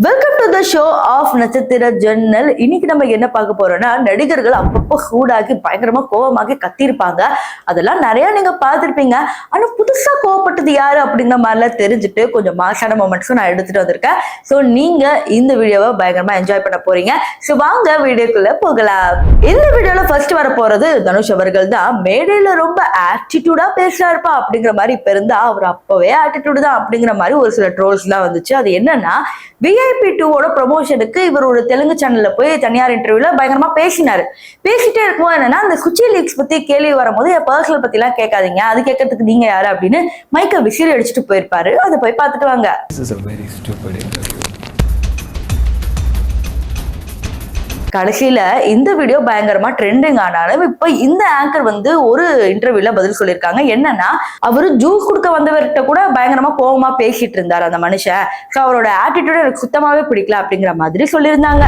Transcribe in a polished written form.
Welcome to the show of Natchathira Jannal. இன்னைக்கு நம்ம என்ன பார்க்க போறோம்னா, நடிகர்கள் அப்பப்போ சூடாகி பயங்கரமா கோவமாகி கத்திருப்பாங்க. அதெல்லாம் நிறைய நீங்க பார்த்திருப்பீங்க. ஆனா புதுசா கோவப்பட்டது யாரு அப்படிங்கிற மாதிரிலாம் தெரிஞ்சுட்டு கொஞ்சம் மாசான மொமெண்ட்ஸும் நான் எடுத்துட்டு வந்திருக்கேன். ஸோ நீங்க இந்த வீடியோவை பயங்கரமா என்ஜாய் பண்ண போறீங்க. ஸோ வாங்க வீடியோக்குள்ள போகலாம். இந்த வீடியோல ஃபர்ஸ்ட் வர போறது தனுஷ் அவர்கள் தான். மேடையில ரொம்ப ஆட்டிடியூடா பேசுறாருப்பா அப்படிங்கிற மாதிரி இப்ப இருந்தா அவர் அப்பவே ஆட்டிடியூடு தான் அப்படிங்கிற மாதிரி ஒரு சில ட்ரோல்ஸ் எல்லாம் வந்துச்சு. அது என்னன்னா, VIP 2 ப்ரமோஷனுக்கு இவர் ஒரு தெலுங்கு சேனல்ல போய் தனியார் இன்டர்வியூல பயங்கரமா பேசினாரு. பேசிட்டே இருக்கும்போது என்னன்னா, அந்த குச்சி லீக்ஸ் பத்தி கேள்வி வரும்போது என் பர்சனல் பத்தி எல்லாம் கேட்காதீங்க, அது கேட்கறதுக்கு நீங்க யாரு அப்படின்னு மைக்க விசிறி அடிச்சுட்டு போயிருப்பாரு. அதை போய் பார்த்துட்டு வாங்க. கடைசியில இந்த வீடியோ பயங்கரமா ட்ரெண்டிங் ஆனாலும் இப்ப இந்த ஆங்கர் வந்து ஒரு இன்டர்வியூல பதில் சொல்லியிருக்காங்க. என்னன்னா, அவரு ஜூஸ் கொடுக்க வந்தவர்கிட்ட கூட பயங்கரமா கோவமா பேசிட்டு இருந்தாரு அந்த மனுஷன். அவரோட ஆட்டிடியூட் எனக்கு சுத்தமாவே பிடிக்கல அப்படிங்கிற மாதிரி சொல்லியிருந்தாங்க.